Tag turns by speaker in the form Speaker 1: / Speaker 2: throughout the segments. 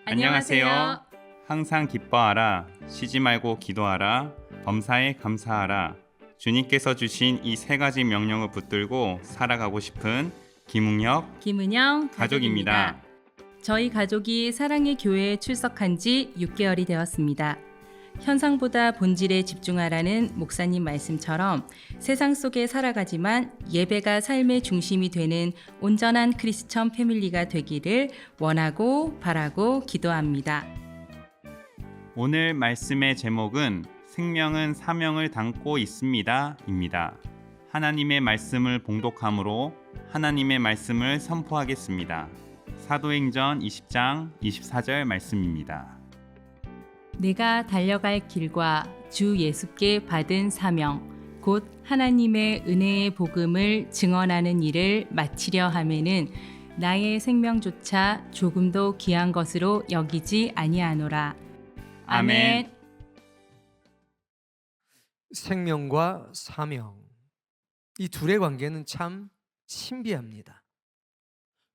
Speaker 1: 안녕하세요. 항상 기뻐하라, 쉬지 말고 기도하라, 범사에 감사하라. 주님께서 주신 이 세 가지 명령을 붙들고 살아가고 싶은 김웅혁
Speaker 2: 김은영
Speaker 1: 가족입니다.
Speaker 2: 저희 가족이 사랑의 교회에 출석한 지 6개월이 되었습니다. 현상보다 본질에 집중하라는 목사님 말씀처럼 세상 속에 살아가지만 예배가 삶의 중심이 되는 온전한 크리스천 패밀리가 되기를 원하고 바라고 기도합니다.
Speaker 1: 오늘 말씀의 제목은 생명은 사명을 담고 있습니다 입니다. 하나님의 말씀을 봉독함으로 하나님의 말씀을 선포하겠습니다. 사도행전 20장 24절 말씀입니다.
Speaker 2: 내가 달려갈 길과 주 예수께 받은 사명 곧 하나님의 은혜의 복음을 증언하는 일을 마치려 하매는 나의 생명조차 조금도 귀한 것으로 여기지 아니하노라. 아멘.
Speaker 3: 생명과 사명, 이 둘의 관계는 참 신비합니다.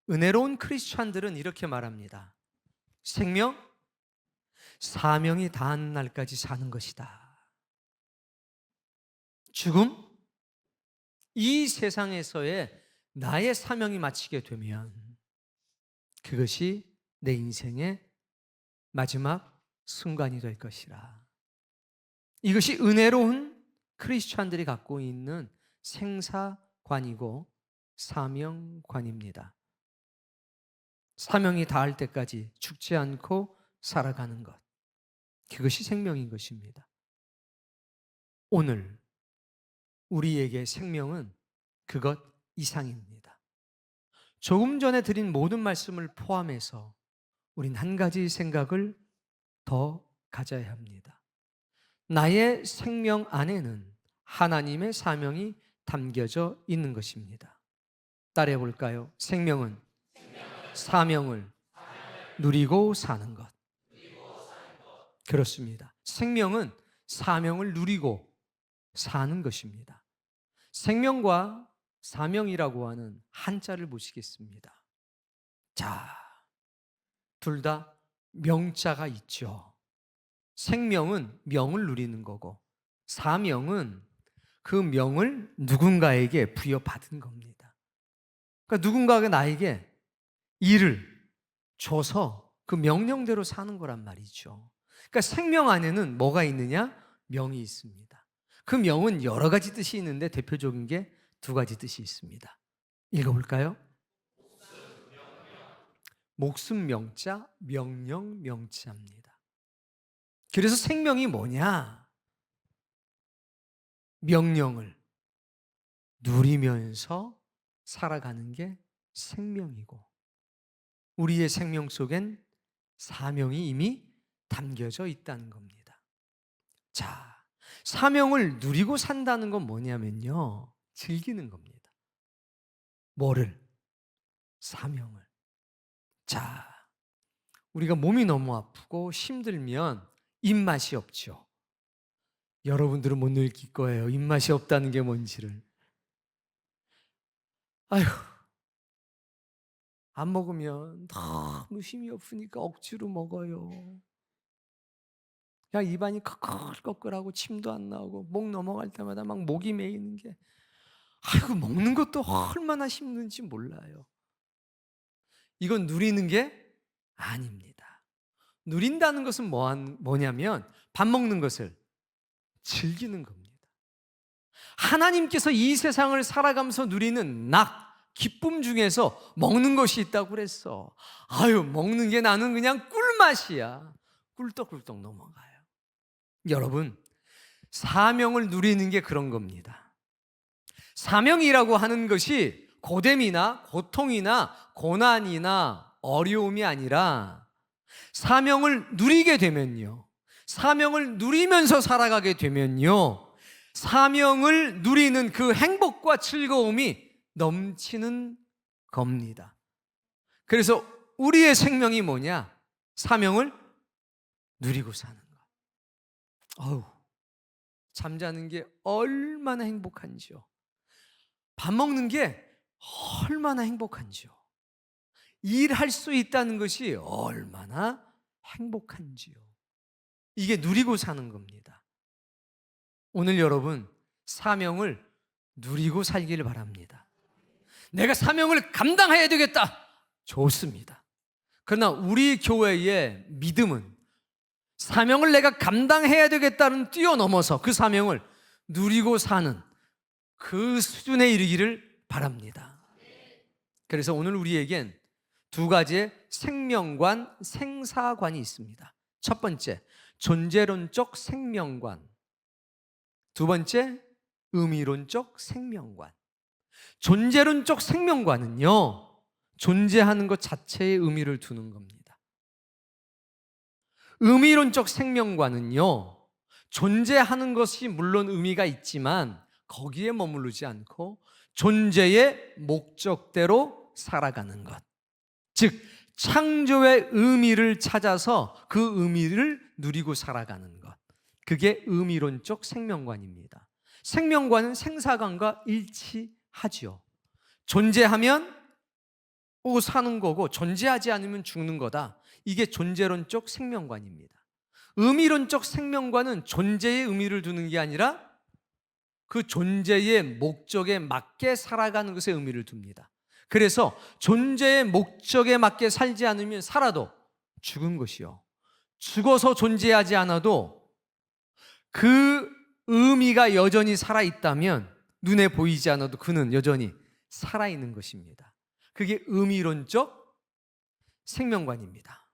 Speaker 3: 은혜로운 크리스찬들은 이렇게 말합니다. 생명, 사명이 다한 날까지 사는 것이다. 죽음, 이 세상에서의 나의 사명이 마치게 되면 그것이 내 인생의 마지막 순간이 될 것이라. 이것이 은혜로운 크리스찬들이 갖고 있는 생사관이고 사명관입니다. 사명이 닿을 때까지 죽지 않고 살아가는 것, 그것이 생명인 것입니다. 오늘 우리에게 생명은 그것 이상입니다. 조금 전에 드린 모든 말씀을 포함해서 우린 한 가지 생각을 더 가져야 합니다. 나의 생명 안에는 하나님의 사명이 담겨져 있는 것입니다. 따라해 볼까요? 생명은 사명을 누리고 사는 것. 그렇습니다. 생명은 사명을 누리고 사는 것입니다. 생명과 사명이라고 하는 한자를 보시겠습니다. 자, 둘 다 명자가 있죠. 생명은 명을 누리는 거고, 사명은 그 명을 누군가에게 부여받은 겁니다. 그러니까 누군가가 나에게 일을 줘서 그 명령대로 사는 거란 말이죠. 그러니까 생명 안에는 뭐가 있느냐? 명이 있습니다. 그 명은 여러 가지 뜻이 있는데 대표적인 게 두 가지 뜻이 있습니다. 읽어볼까요? 목숨 명자, 명령 명자입니다. 그래서 생명이 뭐냐? 명령을 누리면서 살아가는 게 생명이고, 우리의 생명 속엔 사명이 이미 담겨져 있다는 겁니다. 자, 사명을 누리고 산다는 건 뭐냐면요, 즐기는 겁니다. 뭐를? 사명을. 자, 우리가 몸이 너무 아프고 힘들면 입맛이 없죠. 여러분들은 못 느낄 거예요. 입맛이 없다는 게 뭔지를. 아휴, 안 먹으면 너무 힘이 없으니까 억지로 먹어요. 그냥 입안이 꺼끌꺼끌하고 침도 안 나오고 목 넘어갈 때마다 막 목이 메이는 게, 아이고, 먹는 것도 얼마나 힘든지 몰라요. 이건 누리는 게 아닙니다. 누린다는 것은 뭐냐면 밥 먹는 것을 즐기는 겁니다. 하나님께서 이 세상을 살아가면서 누리는 기쁨 중에서 먹는 것이 있다고 그랬어. 아유, 먹는 게 나는 그냥 꿀맛이야. 꿀떡꿀떡 넘어가요. 여러분, 사명을 누리는 게 그런 겁니다. 사명이라고 하는 것이 고됨이나 고통이나 고난이나 어려움이 아니라, 사명을 누리게 되면요, 사명을 누리면서 살아가게 되면요, 사명을 누리는 그 행복과 즐거움이 넘치는 겁니다. 그래서 우리의 생명이 뭐냐? 사명을 누리고 사는 것. 잠자는 게 얼마나 행복한지요. 밥 먹는 게 얼마나 행복한지요. 일할 수 있다는 것이 얼마나 행복한지요. 이게 누리고 사는 겁니다. 오늘 여러분 사명을 누리고 살기를 바랍니다. 내가 사명을 감당해야 되겠다. 좋습니다. 그러나 우리 교회의 믿음은 사명을 내가 감당해야 되겠다는 뛰어넘어서 그 사명을 누리고 사는 그 수준에 이르기를 바랍니다. 그래서 오늘 우리에겐 두 가지의 생명관, 생사관이 있습니다. 첫 번째, 존재론적 생명관. 두 번째, 의미론적 생명관. 존재론적 생명관은요, 존재하는 것 자체에 의미를 두는 겁니다. 의미론적 생명관은요, 존재하는 것이 물론 의미가 있지만 거기에 머무르지 않고 존재의 목적대로 살아가는 것. 즉, 창조의 의미를 찾아서 그 의미를 누리고 살아가는 것. 그게 의미론적 생명관입니다. 생명관은 생사관과 일치하지요. 존재하면 사는 거고 존재하지 않으면 죽는 거다. 이게 존재론적 생명관입니다. 의미론적 생명관은 존재의 의미를 두는 게 아니라 그 존재의 목적에 맞게 살아가는 것에 의미를 둡니다. 그래서 존재의 목적에 맞게 살지 않으면 살아도 죽은 것이요, 죽어서 존재하지 않아도 그 의미가 여전히 살아있다면 눈에 보이지 않아도 그는 여전히 살아있는 것입니다. 그게 의미론적 생명관입니다.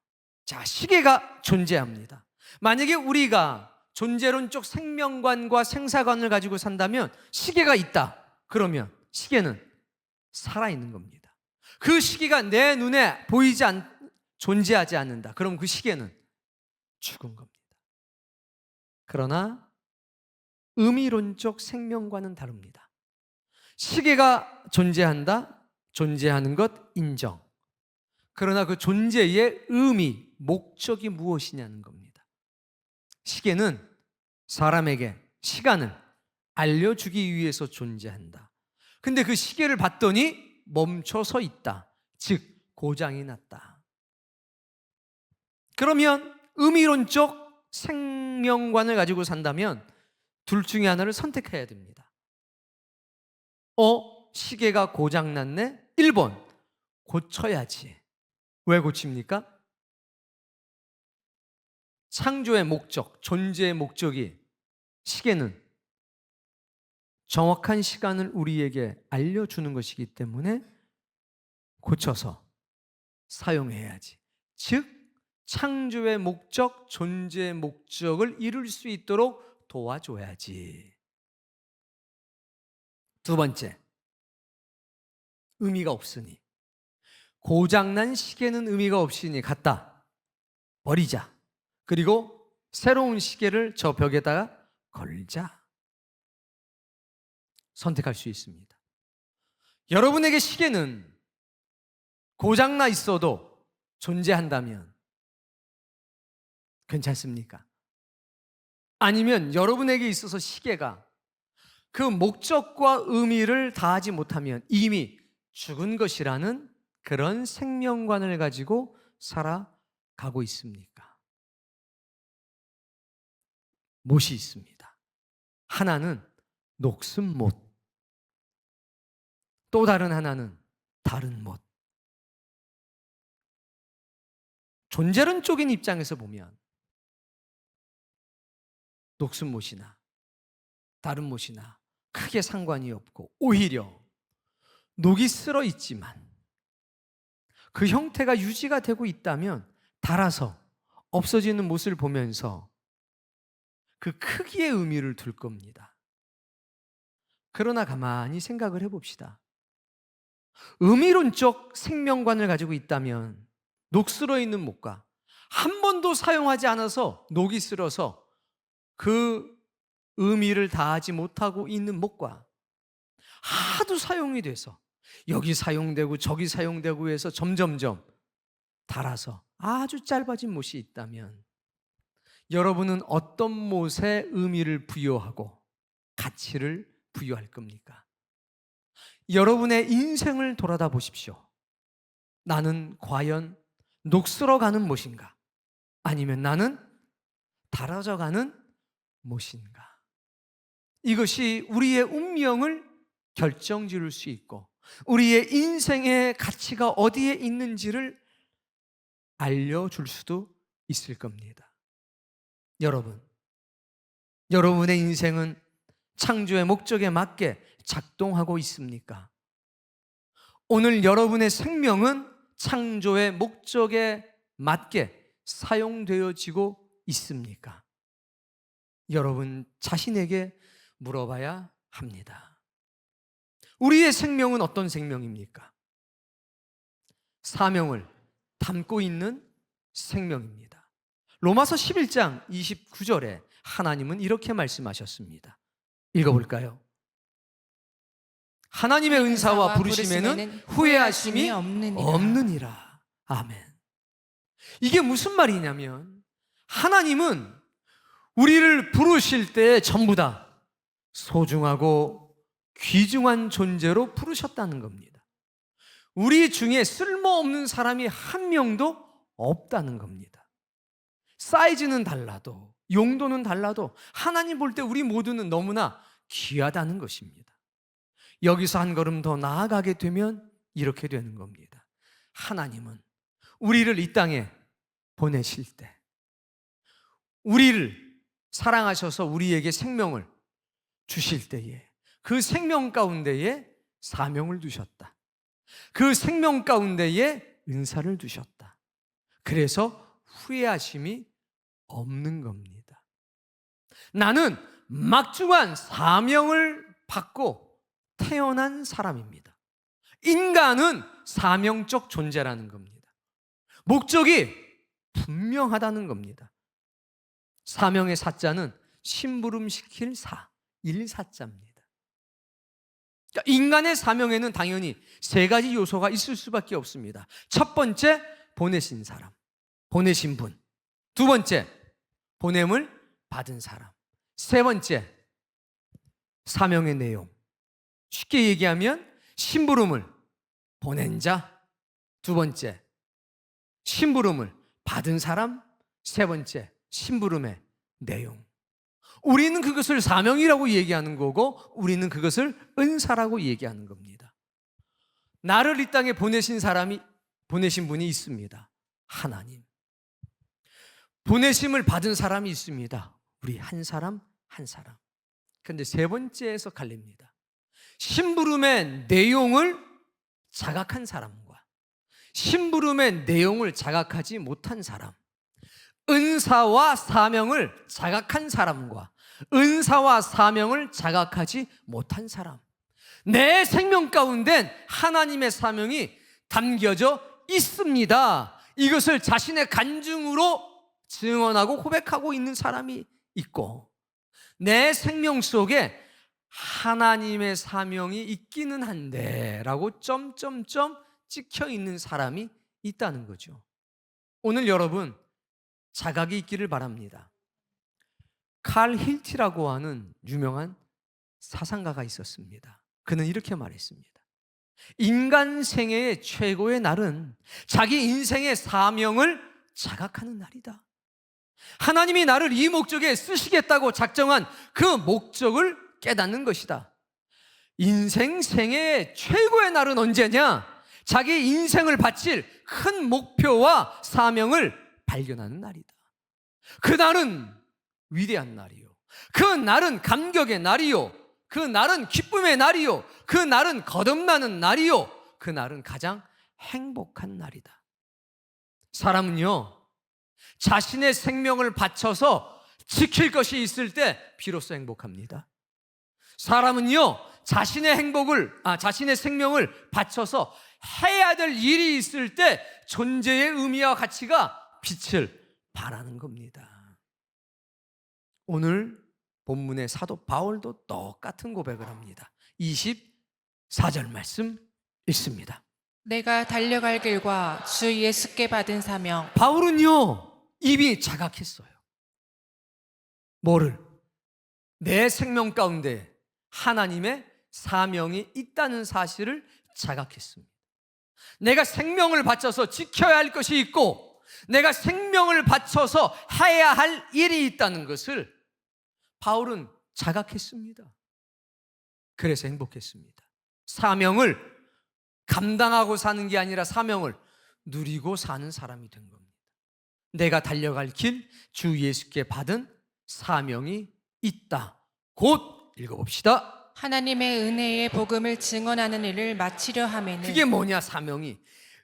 Speaker 3: 자, 시계가 존재합니다. 만약에 우리가 존재론적 생명관과 생사관을 가지고 산다면 시계가 있다. 그러면 시계는 살아있는 겁니다. 그 시계가 내 눈에 보이지 존재하지 않는다. 그럼 그 시계는 죽은 겁니다. 그러나 의미론적 생명과는 다릅니다. 시계가 존재한다. 존재하는 것 인정. 그러나 그 존재의 의미, 목적이 무엇이냐는 겁니다. 시계는 사람에게 시간을 알려주기 위해서 존재한다. 근데 그 시계를 봤더니 멈춰서 있다. 즉 고장이 났다. 그러면 의미론적 생명관을 가지고 산다면 둘 중에 하나를 선택해야 됩니다. 시계가 고장났네? 1번, 고쳐야지. 왜 고칩니까? 창조의 목적, 존재의 목적이 시계는 정확한 시간을 우리에게 알려주는 것이기 때문에 고쳐서 사용해야지. 즉, 창조의 목적, 존재의 목적을 이룰 수 있도록 도와줘야지. 두 번째, 의미가 없으니, 고장난 시계는 의미가 없으니 갖다 버리자. 그리고 새로운 시계를 저 벽에다가 걸자. 선택할 수 있습니다. 여러분에게 시계는 고장나 있어도 존재한다면 괜찮습니까? 아니면 여러분에게 있어서 시계가 그 목적과 의미를 다하지 못하면 이미 죽은 것이라는 그런 생명관을 가지고 살아가고 있습니까? 못이 있습니다. 하나는 녹슨 못, 또 다른 하나는 다른 못. 존재론적인 입장에서 보면 녹슨 못이나 다른 못이나 크게 상관이 없고 오히려 녹이 쓸어 있지만 그 형태가 유지가 되고 있다면 닳아서 없어지는 못을 보면서 그 크기의 의미를 둘 겁니다. 그러나 가만히 생각을 해봅시다. 의미론적 생명관을 가지고 있다면 녹슬어 있는 못과 한 번도 사용하지 않아서 녹이 쓸어서 그 의미를 다하지 못하고 있는 못과 하도 사용이 돼서 여기 사용되고 저기 사용되고 해서 점점점 닳아서 아주 짧아진 못이 있다면 여러분은 어떤 못에 의미를 부여하고 가치를 부여할 겁니까? 여러분의 인생을 돌아다 보십시오. 나는 과연 녹슬어가는 못인가? 아니면 나는 달아져가는 못인가? 이것이 우리의 운명을 결정지을 수 있고 우리의 인생의 가치가 어디에 있는지를 알려줄 수도 있을 겁니다. 여러분, 여러분의 인생은 창조의 목적에 맞게 작동하고 있습니까? 오늘 여러분의 생명은 창조의 목적에 맞게 사용되어지고 있습니까? 여러분 자신에게 물어봐야 합니다. 우리의 생명은 어떤 생명입니까? 사명을 담고 있는 생명입니다. 로마서 11장 29절에 하나님은 이렇게 말씀하셨습니다. 읽어볼까요? 하나님의 은사와 부르심에는 후회하심이 없느니라. 아멘. 이게 무슨 말이냐면 하나님은 우리를 부르실 때 전부 다 소중하고 귀중한 존재로 부르셨다는 겁니다. 우리 중에 쓸모없는 사람이 한 명도 없다는 겁니다. 사이즈는 달라도 용도는 달라도 하나님 볼 때 우리 모두는 너무나 귀하다는 것입니다. 여기서 한 걸음 더 나아가게 되면 이렇게 되는 겁니다. 하나님은 우리를 이 땅에 보내실 때 우리를 사랑하셔서 우리에게 생명을 주실 때에 그 생명 가운데에 사명을 두셨다. 그 생명 가운데에 은사를 두셨다. 그래서 후회하심이 없는 겁니다. 나는 막중한 사명을 받고 태어난 사람입니다. 인간은 사명적 존재라는 겁니다. 목적이 분명하다는 겁니다. 사명의 사자는 심부름시킬 사, 일사자입니다. 그러니까 인간의 사명에는 당연히 세 가지 요소가 있을 수밖에 없습니다. 첫 번째, 보내신 사람, 보내신 분. 두 번째, 보냄을 받은 사람. 세 번째, 사명의 내용. 쉽게 얘기하면 심부름을 보낸 자, 두 번째, 심부름을 받은 사람, 세 번째, 심부름의 내용. 우리는 그것을 사명이라고 얘기하는 거고 우리는 그것을 은사라고 얘기하는 겁니다. 나를 이 땅에 보내신 분이 있습니다. 하나님. 보내심을 받은 사람이 있습니다. 우리 한 사람 한 사람. 그런데 세 번째에서 갈립니다. 심부름의 내용을 자각한 사람과 심부름의 내용을 자각하지 못한 사람, 은사와 사명을 자각한 사람과 은사와 사명을 자각하지 못한 사람. 내 생명 가운데 하나님의 사명이 담겨져 있습니다. 이것을 자신의 간증으로 증언하고 고백하고 있는 사람이 있고, 내 생명 속에 하나님의 사명이 있기는 한데 라고 점점점 찍혀 있는 사람이 있다는 거죠. 오늘 여러분 자각이 있기를 바랍니다. 칼 힐티라고 하는 유명한 사상가가 있었습니다. 그는 이렇게 말했습니다. 인간 생애의 최고의 날은 자기 인생의 사명을 자각하는 날이다. 하나님이 나를 이 목적에 쓰시겠다고 작정한 그 목적을 깨닫는 것이다. 인생 생애의 최고의 날은 언제냐? 자기 인생을 바칠 큰 목표와 사명을 발견하는 날이다. 그 날은 위대한 날이요, 그 날은 감격의 날이요, 그 날은 기쁨의 날이요, 그 날은 거듭나는 날이요, 그 날은 가장 행복한 날이다. 사람은요, 자신의 생명을 바쳐서 지킬 것이 있을 때 비로소 행복합니다. 사람은요, 자신의 생명을 바쳐서 해야 될 일이 있을 때 존재의 의미와 가치가 빛을 발하는 겁니다. 오늘 본문의 사도 바울도 똑같은 고백을 합니다. 24절 말씀 읽습니다.
Speaker 4: 내가 달려갈 길과 주 예수께 받은 사명.
Speaker 3: 바울은요, 이미 자각했어요. 뭐를? 내 생명 가운데 하나님의 사명이 있다는 사실을 자각했습니다. 내가 생명을 바쳐서 지켜야 할 것이 있고 내가 생명을 바쳐서 해야 할 일이 있다는 것을 바울은 자각했습니다. 그래서 행복했습니다. 사명을 감당하고 사는 게 아니라 사명을 누리고 사는 사람이 된 겁니다. 내가 달려갈 길, 주 예수께 받은 사명이 있다. 곧 읽어봅시다.
Speaker 4: 하나님의 은혜의 복음을 증언하는 일을 마치려 하매는
Speaker 3: 그게 뭐냐, 사명이.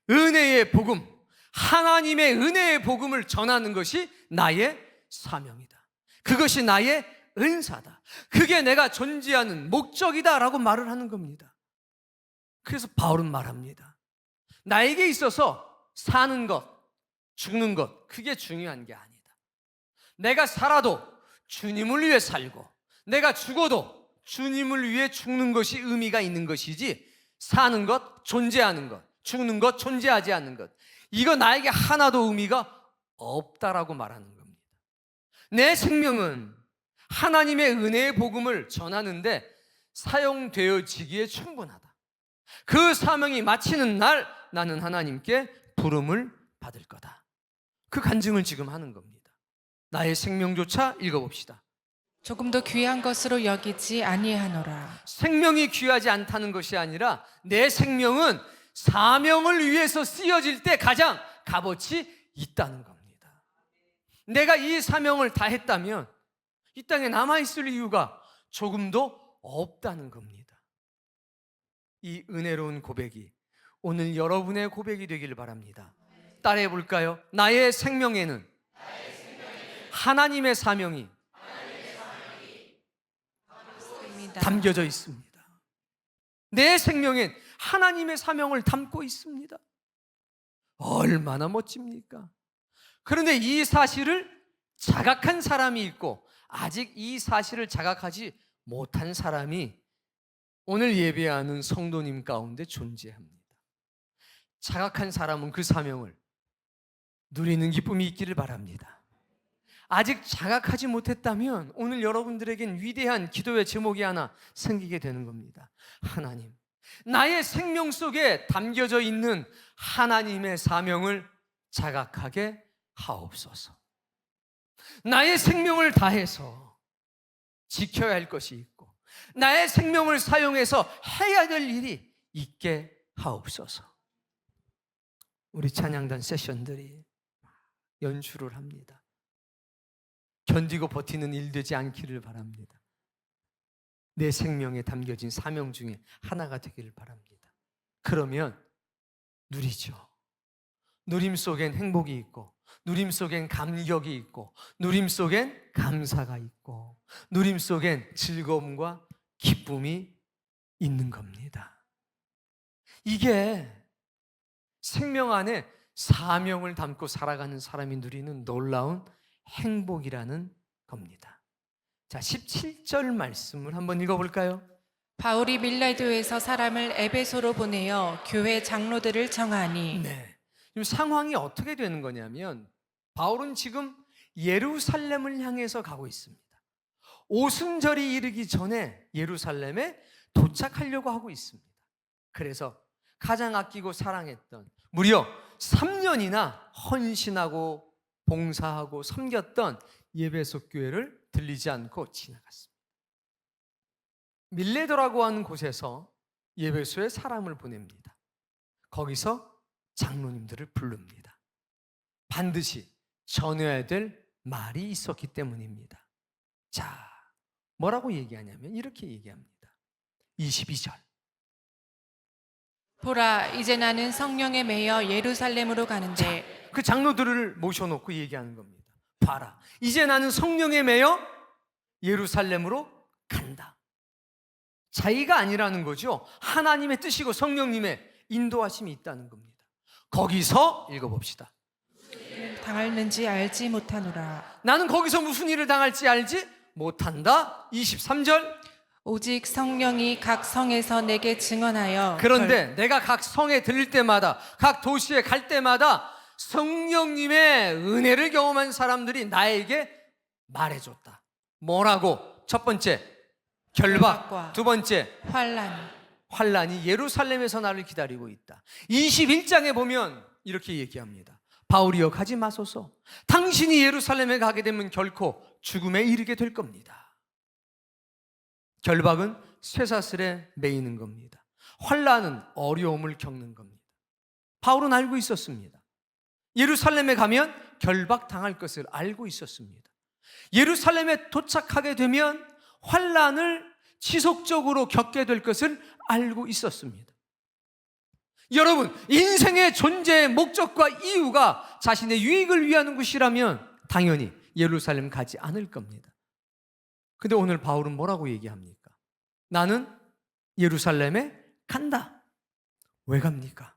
Speaker 3: 은혜의 복음, 하나님의 은혜의 복음을 전하는 것이 나의 사명이다. 그것이 나의 은사다. 그게 내가 존재하는 목적이다라고 말을 하는 겁니다. 그래서 바울은 말합니다. 나에게 있어서 사는 것, 죽는 것, 그게 중요한 게 아니다. 내가 살아도 주님을 위해 살고, 내가 죽어도 주님을 위해 죽는 것이 의미가 있는 것이지, 사는 것, 존재하는 것, 죽는 것, 존재하지 않는 것, 이거 나에게 하나도 의미가 없다라고 말하는 겁니다. 내 생명은 하나님의 은혜의 복음을 전하는데 사용되어지기에 충분하다. 그 사명이 마치는 날 나는 하나님께 부름을 받을 거다. 그 간증을 지금 하는 겁니다. 나의 생명조차 읽어봅시다.
Speaker 4: 조금도 귀한 것으로 여기지 아니하노라.
Speaker 3: 생명이 귀하지 않다는 것이 아니라 내 생명은 사명을 위해서 쓰여질 때 가장 값어치 있다는 겁니다. 내가 이 사명을 다 했다면 이 땅에 남아있을 이유가 조금도 없다는 겁니다. 이 은혜로운 고백이 오늘 여러분의 고백이 되기를 바랍니다. 따라해 볼까요? 나의 생명에는 하나님의 사명이 담겨져 있습니다. 내 생명엔 하나님의 사명을 담고 있습니다. 얼마나 멋집니까? 그런데 이 사실을 자각한 사람이 있고 아직 이 사실을 자각하지 못한 사람이 오늘 예배하는 성도님 가운데 존재합니다. 자각한 사람은 그 사명을 누리는 기쁨이 있기를 바랍니다. 아직 자각하지 못했다면 오늘 여러분들에겐 위대한 기도의 제목이 하나 생기게 되는 겁니다. 하나님, 나의 생명 속에 담겨져 있는 하나님의 사명을 자각하게 하옵소서. 나의 생명을 다해서 지켜야 할 것이 있고 나의 생명을 사용해서 해야 될 일이 있게 하옵소서. 우리 찬양단 세션들이 연주를 합니다. 견디고 버티는 일 되지 않기를 바랍니다. 내 생명에 담겨진 사명 중에 하나가 되기를 바랍니다. 그러면 누리죠. 누림 속엔 행복이 있고 누림 속엔 감격이 있고 누림 속엔 감사가 있고 누림 속엔 즐거움과 기쁨이 있는 겁니다. 이게 생명 안에 사명을 담고 살아가는 사람이 누리는 놀라운 행복이라는 겁니다. 자, 17절 말씀을 한번 읽어볼까요?
Speaker 4: 바울이 밀라도에서 사람을 에베소로 보내어 교회 장로들을 정하니
Speaker 3: 네. 지금 상황이 어떻게 되는 거냐면 바울은 지금 예루살렘을 향해서 가고 있습니다. 오순절이 이르기 전에 예루살렘에 도착하려고 하고 있습니다. 그래서 가장 아끼고 사랑했던 무려 3년이나 헌신하고 봉사하고 섬겼던 예배소 교회를 들리지 않고 지나갔습니다. 밀레도라고 하는 곳에서 예배소에 사람을 보냅니다. 거기서 장로님들을 부릅니다. 반드시 전해야 될 말이 있었기 때문입니다. 자, 뭐라고 얘기하냐면 이렇게 얘기합니다. 22절.
Speaker 4: 보라, 이제 나는 성령에 매여 예루살렘으로 가는데
Speaker 3: 그 장로들을 모셔놓고 얘기하는 겁니다. 봐라, 이제 나는 성령에 매여 예루살렘으로 간다. 자기가 아니라는 거죠. 하나님의 뜻이고 성령님의 인도하심이 있다는 겁니다. 거기서 읽어봅시다.
Speaker 4: 당할는지 알지 못하노라.
Speaker 3: 나는 거기서 무슨 일을 당할지 알지 못한다. 23절.
Speaker 4: 오직 성령이 각 성에서 내게 증언하여
Speaker 3: 그런데 내가 각 성에 들릴 때마다 각 도시에 갈 때마다 성령님의 은혜를 경험한 사람들이 나에게 말해줬다. 뭐라고? 첫 번째 결박과 두 번째 환란이 예루살렘에서 나를 기다리고 있다. 21장에 보면 이렇게 얘기합니다. 바울이여 가지 마소서. 당신이 예루살렘에 가게 되면 결코 죽음에 이르게 될 겁니다. 결박은 쇠사슬에 매이는 겁니다. 환난은 어려움을 겪는 겁니다. 바울은 알고 있었습니다. 예루살렘에 가면 결박당할 것을 알고 있었습니다. 예루살렘에 도착하게 되면 환난을 지속적으로 겪게 될 것을 알고 있었습니다. 여러분, 인생의 존재의 목적과 이유가 자신의 유익을 위하는 것이라면 당연히 예루살렘 가지 않을 겁니다. 근데 오늘 바울은 뭐라고 얘기합니까? 나는 예루살렘에 간다. 왜 갑니까?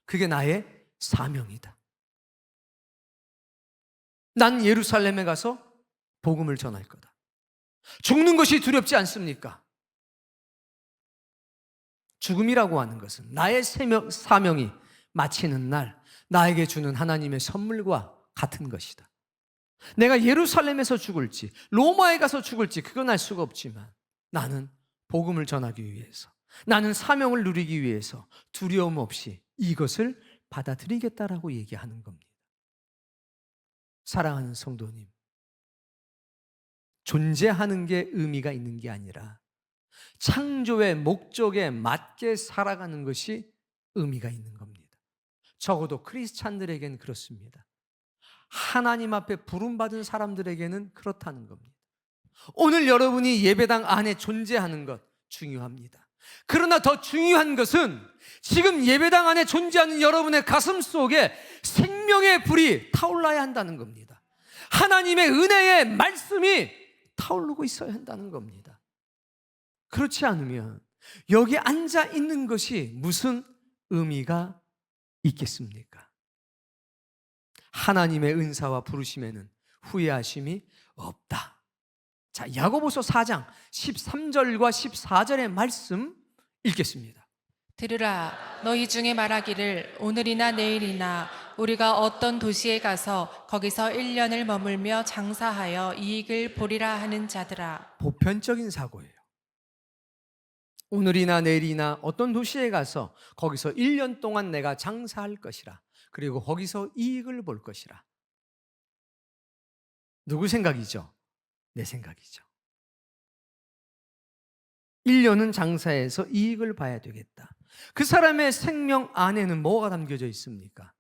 Speaker 3: 그게 나의 사명이다. 난 예루살렘에 가서 복음을 전할 거다. 죽는 것이 두렵지 않습니까? 죽음이라고 하는 것은 나의 사명이 마치는 날 나에게 주는 하나님의 선물과 같은 것이다. 내가 예루살렘에서 죽을지 로마에 가서 죽을지 그건 알 수가 없지만 나는 복음을 전하기 위해서, 나는 사명을 누리기 위해서 두려움 없이 이것을 받아들이겠다라고 얘기하는 겁니다. 사랑하는 성도님, 존재하는 게 의미가 있는 게 아니라 창조의 목적에 맞게 살아가는 것이 의미가 있는 겁니다. 적어도 크리스찬들에게는 그렇습니다. 하나님 앞에 부름받은 사람들에게는 그렇다는 겁니다. 오늘 여러분이 예배당 안에 존재하는 것 중요합니다. 그러나 더 중요한 것은 지금 예배당 안에 존재하는 여러분의 가슴 속에 생명의 불이 타올라야 한다는 겁니다. 하나님의 은혜의 말씀이 타오르고 있어야 한다는 겁니다. 그렇지 않으면 여기 앉아 있는 것이 무슨 의미가 있겠습니까? 하나님의 은사와 부르심에는 후회하심이 없다. 자, 야고보서 4장 13절과 14절의 말씀 읽겠습니다.
Speaker 4: 들으라, 너희 중에 말하기를 오늘이나 내일이나 우리가 어떤 도시에 가서 거기서 1년을 머물며 장사하여 이익을 보리라 하는 자들아.
Speaker 3: 보편적인 사고예요. 오늘이나 내일이나 어떤 도시에 가서 거기서 1년 동안 내가 장사할 것이라. 그리고 거기서 이익을 볼 것이라. 누구 생각이죠? 내 생각이죠. 1년은 장사해서 이익을 봐야 되겠다. 그 사람의 생명 안에는 뭐가 담겨져 있습니까?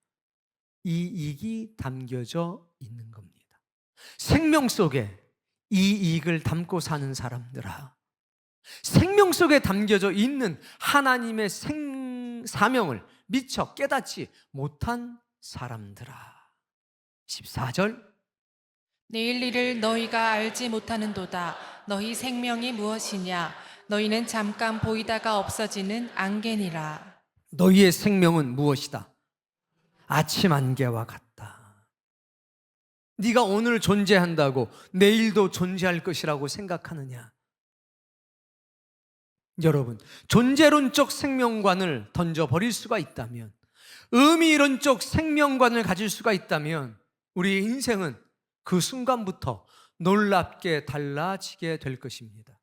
Speaker 3: 이익이 담겨져 있는 겁니다. 생명 속에 이 이익을 담고 사는 사람들아, 생명 속에 담겨져 있는 하나님의 사명을 미처 깨닫지 못한 사람들아. 14절,
Speaker 4: 내일 일을 너희가 알지 못하는도다. 너희 생명이 무엇이냐? 너희는 잠깐 보이다가 없어지는 안개니라.
Speaker 3: 너희의 생명은 무엇이다? 아침 안개와 같다. 네가 오늘 존재한다고 내일도 존재할 것이라고 생각하느냐? 여러분, 존재론적 생명관을 던져버릴 수가 있다면, 의미론적 생명관을 가질 수가 있다면 우리의 인생은 그 순간부터 놀랍게 달라지게 될 것입니다.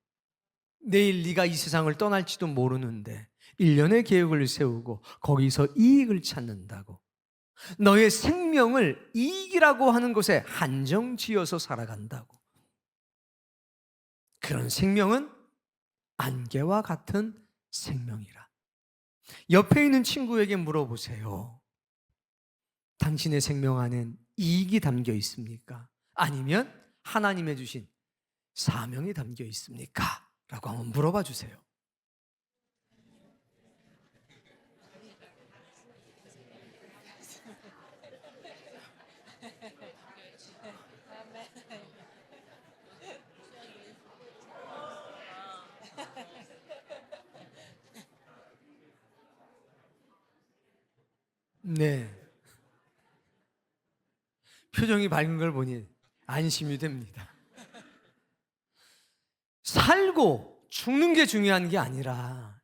Speaker 3: 내일 네가 이 세상을 떠날지도 모르는데 1년의 계획을 세우고 거기서 이익을 찾는다고, 너의 생명을 이익이라고 하는 것에 한정지어서 살아간다고, 그런 생명은 안개와 같은 생명이라. 옆에 있는 친구에게 물어보세요. 당신의 생명 안엔 이익이 담겨 있습니까? 아니면 하나님의 주신 사명이 담겨 있습니까? 라고 한번 물어봐 주세요. 네. 표정이 밝은 걸 보니 안심이 됩니다. 살고 죽는 게 중요한 게 아니라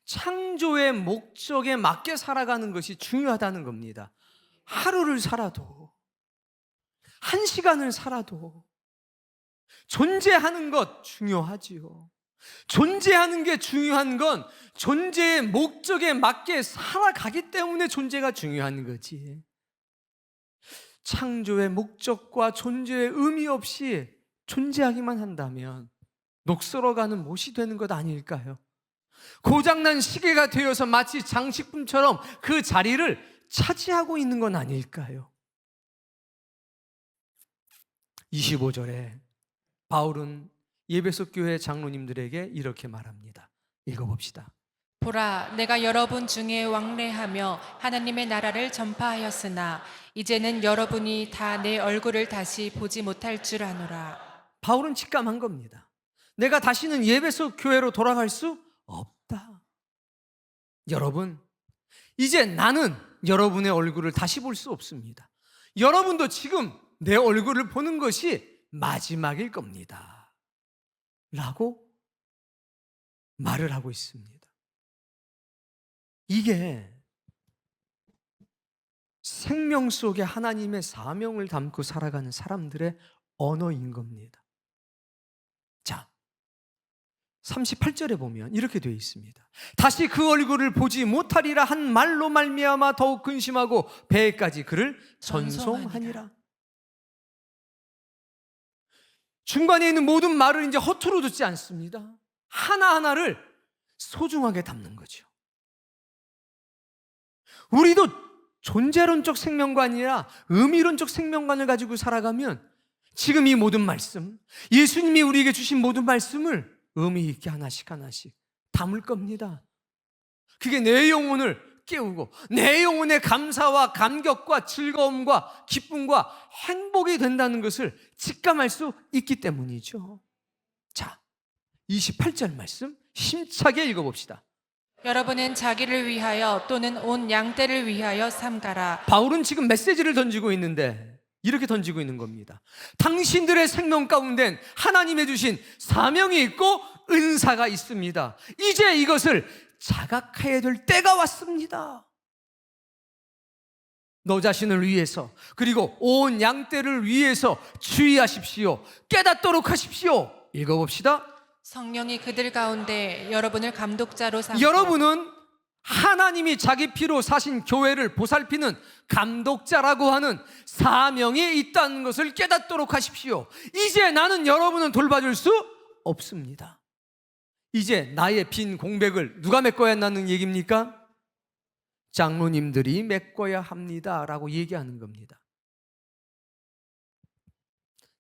Speaker 3: 창조의 목적에 맞게 살아가는 것이 중요하다는 겁니다. 하루를 살아도, 한 시간을 살아도 존재하는 것 중요하지요. 존재하는 게 중요한 건 존재의 목적에 맞게 살아가기 때문에 존재가 중요한 거지. 창조의 목적과 존재의 의미 없이 존재하기만 한다면 녹슬어가는 못이 되는 것 아닐까요? 고장난 시계가 되어서 마치 장식품처럼 그 자리를 차지하고 있는 건 아닐까요? 25절에 바울은 예배소 교회 장로님들에게 이렇게 말합니다. 읽어봅시다.
Speaker 4: 보라, 내가 여러분 중에 왕래하며 하나님의 나라를 전파하였으나 이제는 여러분이 다 내 얼굴을 다시 보지 못할 줄 아노라.
Speaker 3: 바울은 직감한 겁니다. 내가 다시는 예배소 교회로 돌아갈 수 없다. 여러분, 이제 나는 여러분의 얼굴을 다시 볼 수 없습니다. 여러분도 지금 내 얼굴을 보는 것이 마지막일 겁니다. 라고 말을 하고 있습니다. 이게 생명 속에 하나님의 사명을 담고 살아가는 사람들의 언어인 겁니다. 자, 38절에 보면 이렇게 되어 있습니다. 다시 그 얼굴을 보지 못하리라 한 말로 말미암아 더욱 근심하고 배에까지 그를 전송하니라. 중간에 있는 모든 말을 이제 허투루 듣지 않습니다. 하나하나를 소중하게 담는 거죠. 우리도 존재론적 생명관이 아니라 의미론적 생명관을 가지고 살아가면 지금 이 모든 말씀, 예수님이 우리에게 주신 모든 말씀을 의미 있게 하나씩 하나씩 담을 겁니다. 그게 내 영혼을 깨우고 내 영혼의 감사와 감격과 즐거움과 기쁨과 행복이 된다는 것을 직감할 수 있기 때문이죠. 자, 28절 말씀 힘차게 읽어봅시다.
Speaker 4: 여러분은 자기를 위하여 또는 온 양떼를 위하여 삼가라.
Speaker 3: 바울은 지금 메시지를 던지고 있는데 이렇게 던지고 있는 겁니다. 당신들의 생명 가운데는 하나님의 주신 사명이 있고 은사가 있습니다. 이제 이것을 자각해야 될 때가 왔습니다. 너 자신을 위해서 그리고 온 양떼를 위해서 주의하십시오. 깨닫도록 하십시오. 읽어봅시다.
Speaker 4: 성령이 그들 가운데 여러분을 감독자로 삼고
Speaker 3: 여러분은 하나님이 자기 피로 사신 교회를 보살피는 감독자라고 하는 사명이 있다는 것을 깨닫도록 하십시오. 이제 나는 여러분을 돌봐줄 수 없습니다. 이제 나의 빈 공백을 누가 메꿔야 한다는 얘기입니까? 장로님들이 메꿔야 합니다 라고 얘기하는 겁니다.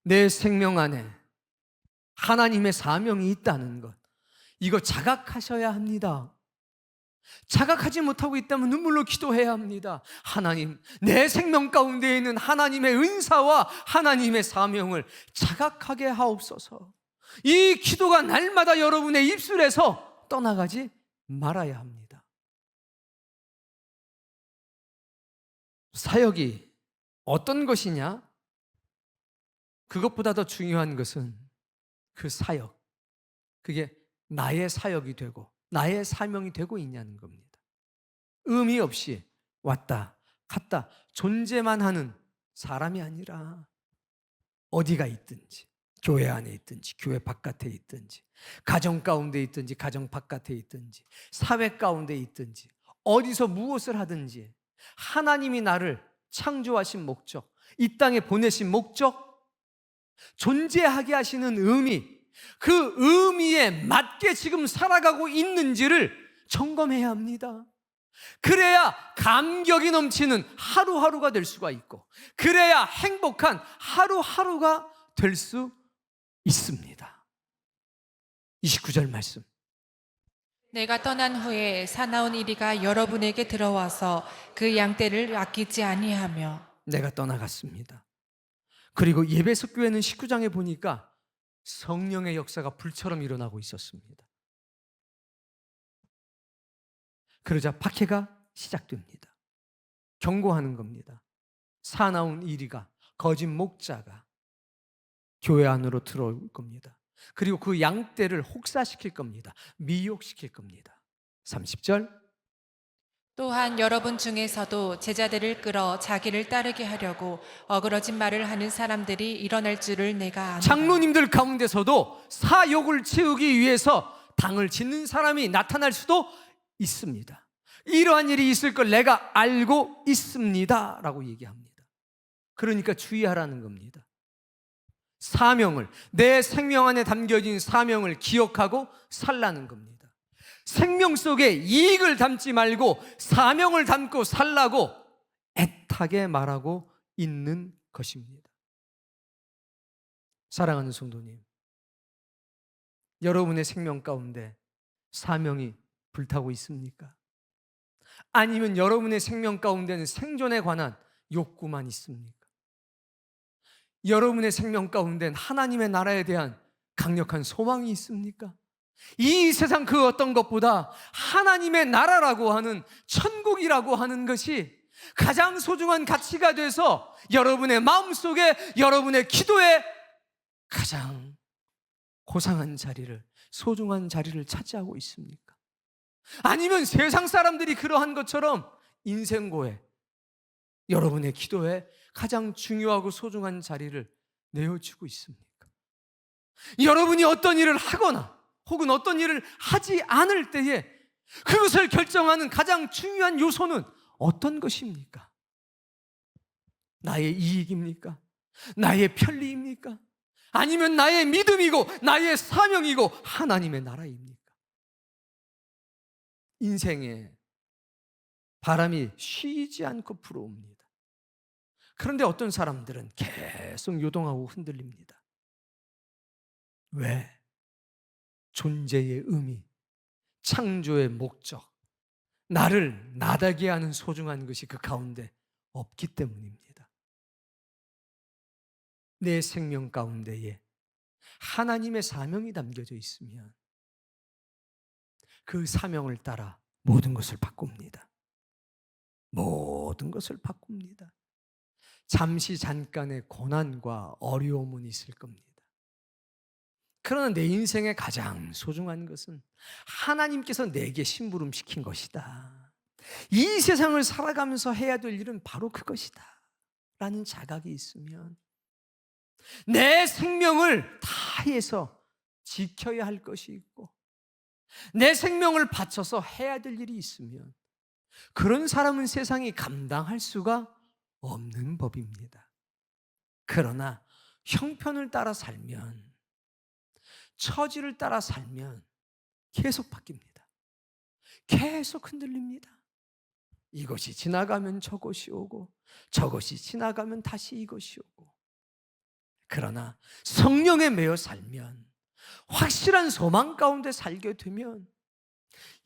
Speaker 3: 내 생명 안에 하나님의 사명이 있다는 것, 이거 자각하셔야 합니다. 자각하지 못하고 있다면 눈물로 기도해야 합니다. 하나님, 내 생명 가운데 있는 하나님의 은사와 하나님의 사명을 자각하게 하옵소서. 이 기도가 날마다 여러분의 입술에서 떠나가지 말아야 합니다. 사역이 어떤 것이냐? 그것보다 더 중요한 것은 그 사역, 그게 나의 사역이 되고 나의 사명이 되고 있냐는 겁니다. 의미 없이 왔다 갔다 존재만 하는 사람이 아니라 어디가 있든지, 교회 안에 있든지 교회 바깥에 있든지, 가정 가운데 있든지 가정 바깥에 있든지, 사회 가운데 있든지, 어디서 무엇을 하든지 하나님이 나를 창조하신 목적, 이 땅에 보내신 목적, 존재하게 하시는 의미, 그 의미에 맞게 지금 살아가고 있는지를 점검해야 합니다. 그래야 감격이 넘치는 하루하루가 될 수가 있고, 그래야 행복한 하루하루가 될 수 있습니다. 29절 말씀.
Speaker 4: 내가 떠난 후에 사나운 이리가 여러분에게 들어와서 그 양떼를 아끼지 아니하며.
Speaker 3: 내가 떠나갔습니다. 그리고 예배소 교회는 19장에 보니까 성령의 역사가 불처럼 일어나고 있었습니다. 그러자 박해가 시작됩니다. 경고하는 겁니다. 사나운 이리가, 거짓 목자가 교회 안으로 들어올 겁니다. 그리고 그 양떼를 혹사시킬 겁니다. 미혹시킬 겁니다. 30절.
Speaker 4: 또한 여러분 중에서도 제자들을 끌어 자기를 따르게 하려고 어그러진 말을 하는 사람들이 일어날 줄을 내가 아노라.
Speaker 3: 장로님들 가운데서도 사욕을 채우기 위해서 당을 짓는 사람이 나타날 수도 있습니다. 이러한 일이 있을 걸 내가 알고 있습니다 라고 얘기합니다. 그러니까 주의하라는 겁니다. 사명을, 내 생명 안에 담겨진 사명을 기억하고 살라는 겁니다. 생명 속에 이익을 담지 말고 사명을 담고 살라고 애타게 말하고 있는 것입니다. 사랑하는 성도님, 여러분의 생명 가운데 사명이 불타고 있습니까? 아니면 여러분의 생명 가운데는 생존에 관한 욕구만 있습니까? 여러분의 생명 가운데는 하나님의 나라에 대한 강력한 소망이 있습니까? 이 세상 그 어떤 것보다 하나님의 나라라고 하는, 천국이라고 하는 것이 가장 소중한 가치가 돼서 여러분의 마음속에, 여러분의 기도에 가장 고상한 자리를, 소중한 자리를 차지하고 있습니까? 아니면 세상 사람들이 그러한 것처럼 인생고에, 여러분의 기도에 가장 중요하고 소중한 자리를 내어주고 있습니까? 여러분이 어떤 일을 하거나 혹은 어떤 일을 하지 않을 때에 그것을 결정하는 가장 중요한 요소는 어떤 것입니까? 나의 이익입니까? 나의 편리입니까? 아니면 나의 믿음이고 나의 사명이고 하나님의 나라입니까? 인생에 바람이 쉬지 않고 불어옵니다. 그런데 어떤 사람들은 계속 요동하고 흔들립니다. 왜? 존재의 의미, 창조의 목적, 나를 나다게 하는 소중한 것이 그 가운데 없기 때문입니다. 내 생명 가운데에 하나님의 사명이 담겨져 있으면 그 사명을 따라 모든 것을 바꿉니다. 모든 것을 바꿉니다. 잠시 잠깐의 고난과 어려움은 있을 겁니다. 그러나 내 인생의 가장 소중한 것은 하나님께서 내게 심부름시킨 것이다. 이 세상을 살아가면서 해야 될 일은 바로 그것이다 라는 자각이 있으면 내 생명을 다해서 지켜야 할 것이 있고 내 생명을 바쳐서 해야 될 일이 있으면 그런 사람은 세상이 감당할 수가 없는 법입니다. 그러나 형편을 따라 살면, 처지를 따라 살면 계속 바뀝니다. 계속 흔들립니다. 이것이 지나가면 저것이 오고 저것이 지나가면 다시 이것이 오고. 그러나 성령에 매여 살면, 확실한 소망 가운데 살게 되면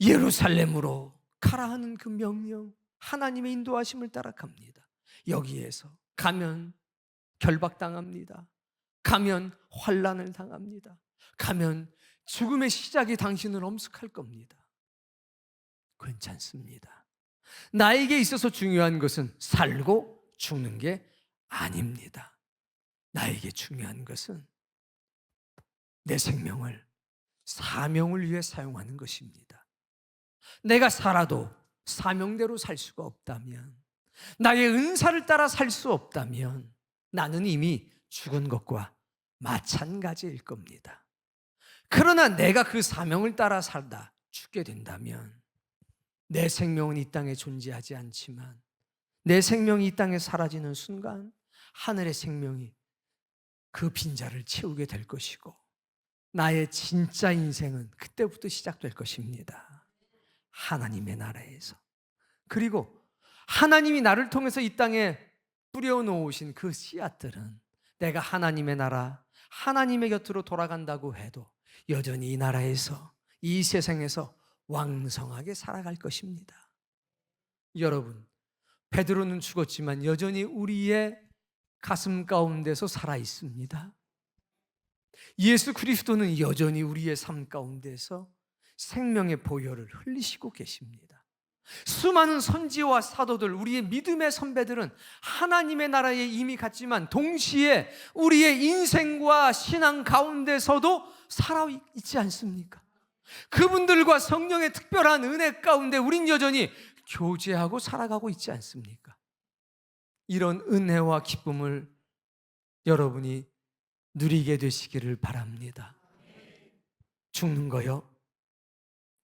Speaker 3: 예루살렘으로 가라 하는 그 명령, 하나님의 인도하심을 따라 갑니다. 여기에서 가면 결박당합니다. 가면 환난을 당합니다. 가면 죽음의 시작이 당신을 엄습할 겁니다. 괜찮습니다. 나에게 있어서 중요한 것은 살고 죽는 게 아닙니다. 나에게 중요한 것은 내 생명을 사명을 위해 사용하는 것입니다. 내가 살아도 사명대로 살 수가 없다면, 나의 은사를 따라 살 수 없다면 나는 이미 죽은 것과 마찬가지일 겁니다. 그러나 내가 그 사명을 따라 살다 죽게 된다면 내 생명은 이 땅에 존재하지 않지만 내 생명이 이 땅에 사라지는 순간 하늘의 생명이 그 빈자를 채우게 될 것이고 나의 진짜 인생은 그때부터 시작될 것입니다. 하나님의 나라에서. 그리고 하나님이 나를 통해서 이 땅에 뿌려놓으신 그 씨앗들은 내가 하나님의 나라, 하나님의 곁으로 돌아간다고 해도 여전히 이 나라에서, 이 세상에서 왕성하게 살아갈 것입니다. 여러분, 베드로는 죽었지만 여전히 우리의 가슴 가운데서 살아 있습니다. 예수 그리스도는 여전히 우리의 삶 가운데서 생명의 보혈을 흘리시고 계십니다. 수많은 선지와 사도들, 우리의 믿음의 선배들은 하나님의 나라에 이미 갔지만 동시에 우리의 인생과 신앙 가운데서도 살아있지 않습니까? 그분들과 성령의 특별한 은혜 가운데 우린 여전히 교제하고 살아가고 있지 않습니까? 이런 은혜와 기쁨을 여러분이 누리게 되시기를 바랍니다. 죽는 거요?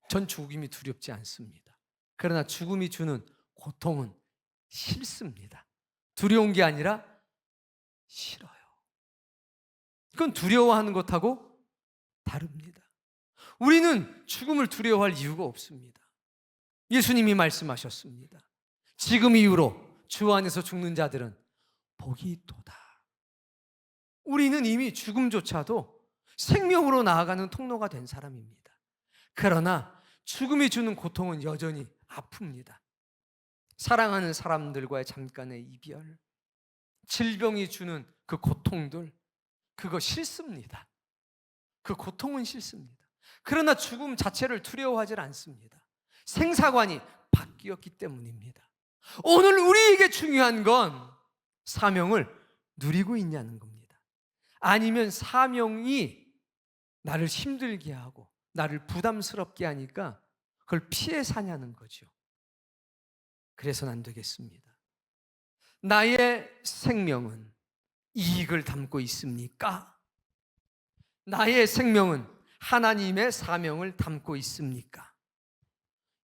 Speaker 3: 전 죽음이 두렵지 않습니다. 그러나 죽음이 주는 고통은 싫습니다. 두려운 게 아니라 싫어요. 그건 두려워하는 것하고 다릅니다. 우리는 죽음을 두려워할 이유가 없습니다. 예수님이 말씀하셨습니다. 지금 이후로 주 안에서 죽는 자들은 복이 있도다. 우리는 이미 죽음조차도 생명으로 나아가는 통로가 된 사람입니다. 그러나 죽음이 주는 고통은 여전히 아픕니다. 사랑하는 사람들과의 잠깐의 이별, 질병이 주는 그 고통들, 그거 싫습니다. 그 고통은 싫습니다. 그러나 죽음 자체를 두려워하지 않습니다. 생사관이 바뀌었기 때문입니다. 오늘 우리에게 중요한 건 사명을 누리고 있냐는 겁니다. 아니면 사명이 나를 힘들게 하고 나를 부담스럽게 하니까 그걸 피해 사냐는 거죠. 그래서는 안 되겠습니다. 나의 생명은 이익을 담고 있습니까? 나의 생명은 하나님의 사명을 담고 있습니까?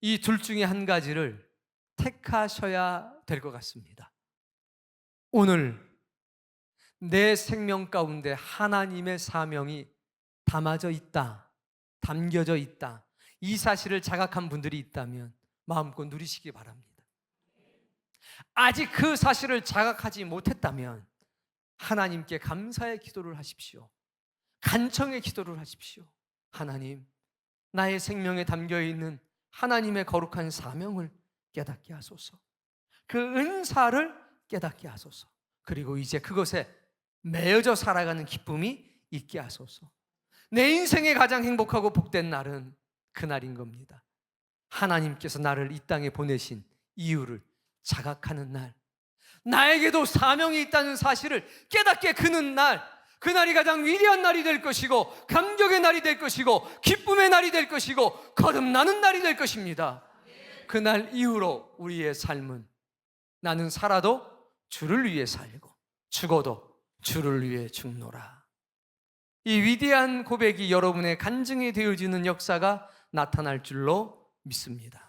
Speaker 3: 이 둘 중에 한 가지를 택하셔야 될 것 같습니다. 오늘 내 생명 가운데 하나님의 사명이 담아져 있다, 담겨져 있다, 이 사실을 자각한 분들이 있다면 마음껏 누리시기 바랍니다. 아직 그 사실을 자각하지 못했다면 하나님께 감사의 기도를 하십시오. 간청의 기도를 하십시오. 하나님, 나의 생명에 담겨있는 하나님의 거룩한 사명을 깨닫게 하소서. 그 은사를 깨닫게 하소서. 그리고 이제 그것에 매여져 살아가는 기쁨이 있게 하소서. 내 인생의 가장 행복하고 복된 날은 그날인 겁니다. 하나님께서 나를 이 땅에 보내신 이유를 자각하는 날, 나에게도 사명이 있다는 사실을 깨닫게 크는 날, 그날이 가장 위대한 날이 될 것이고 감격의 날이 될 것이고 기쁨의 날이 될 것이고 거듭나는 날이 될 것입니다. 그날 이후로 우리의 삶은 나는 살아도 주를 위해 살고 죽어도 주를 위해 죽노라. 이 위대한 고백이 여러분의 간증이 되어지는 역사가 나타날 줄로 믿습니다.